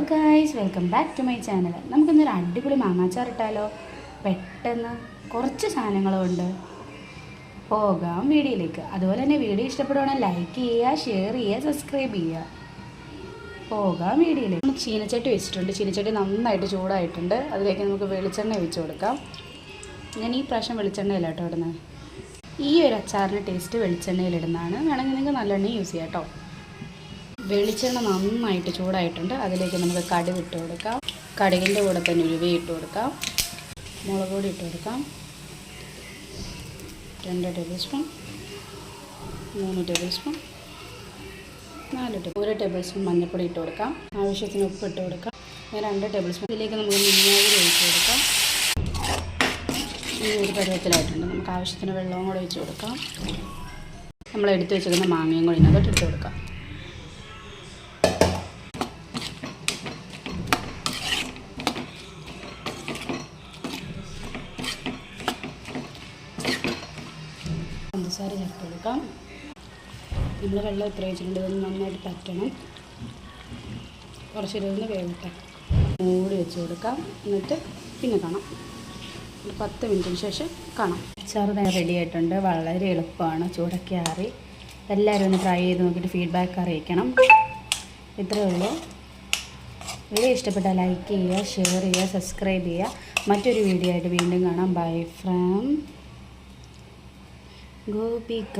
Guys, welcome back to my channel. നമുക്കിന്നൊരു അടിപൊളി മാങ്ങാച്ചാർ ഇട്ടാലോ? പെട്ടെന്ന് കുറച്ച് സാധനങ്ങളുണ്ട്. പോകാം വീഡിയോയിലേക്ക്. അതുപോലെ തന്നെ വീഡിയോ ഇഷ്ടപ്പെടുവാണെങ്കിൽ ലൈക്ക് ചെയ്യുക, ഷെയർ ചെയ്യുക, സബ്സ്ക്രൈബ് ചെയ്യുക. പോകാം വീഡിയോയിലേക്ക്. നമുക്ക് ചീനച്ചട്ടി വെച്ചിട്ടുണ്ട്. ചീനച്ചട്ടി നന്നായിട്ട് ചൂടായിട്ടുണ്ട്. അതിലേക്ക് നമുക്ക് വെളിച്ചെണ്ണ ഒഴിച്ച് കൊടുക്കാം. ഞാൻ ഈ പ്രാവശ്യം വെളിച്ചെണ്ണയില്ല കേട്ടോ ഇടുന്നത്. ഈ ഒരു അച്ചാറിൻ്റെ ടേസ്റ്റ് വെളിച്ചെണ്ണയിലിടുന്നതാണ്. വേണമെങ്കിൽ നിങ്ങൾക്ക് നല്ലെണ്ണ യൂസ് ചെയ്യാം കേട്ടോ. വെളിച്ചെണ്ണ നന്നായിട്ട് ചൂടായിട്ടുണ്ട്. അതിലേക്ക് നമുക്ക് കടുക് ഇട്ട് കൊടുക്കാം. കടുകിൻ്റെ കൂടെ തന്നെ ഉലുവ ഇട്ട് കൊടുക്കാം. മുളക് പൊടി ഇട്ട് കൊടുക്കാം. 2 table spoon, 3 table spoon, 1 table spoon മഞ്ഞൾപ്പൊടി ഇട്ട് കൊടുക്കാം. ആവശ്യത്തിന് ഉപ്പ് ഇട്ട് കൊടുക്കാം. 2 ടേബിൾ സ്പൂൺ. ഇതിലേക്ക് നമുക്ക് വിനാഗിരി ഒഴിച്ച് കൊടുക്കാം. ഈ ഒരു പരുവത്തിലായിട്ടുണ്ട്. നമുക്ക് ആവശ്യത്തിന് വെള്ളവും കൂടെ ഒഴിച്ച് കൊടുക്കാം. നമ്മൾ എടുത്ത് വെച്ചിരിക്കുന്ന മാങ്ങയും കൂടി ഇതിനകത്ത് ഇട്ട് കൊടുക്കാം. പഞ്ചസാര ചേർത്ത് കൊടുക്കാം. നമ്മൾ വെള്ളം എത്ര വെച്ചിട്ടുണ്ട് ഇതൊന്ന് നന്നായിട്ട് പറ്റണം. കുറച്ച് ഇരുന്ന് വേവിക്കാം. മൂടി വെച്ച് കൊടുക്കാം. എന്നിട്ട് പിന്നെ കാണാം. 10 മിനിറ്റിന് ശേഷം കാണാം. അച്ചാർ റെഡി ആയിട്ടുണ്ട്. വളരെ എളുപ്പമാണ്. ചൂടൊക്കെ ആറി. എല്ലാവരും ഒന്ന് ട്രൈ ചെയ്ത് നോക്കിയിട്ട് ഫീഡ്ബാക്ക് അറിയിക്കണം. ഇത്രയേ ഉള്ളൂ. വീഡിയോ ഇഷ്ടപ്പെട്ടാൽ ലൈക്ക് ചെയ്യുക, ഷെയർ ചെയ്യുക, സബ്സ്ക്രൈബ് ചെയ്യുക. മറ്റൊരു വീഡിയോ ആയിട്ട് വീണ്ടും കാണാം. Bye from Gopika.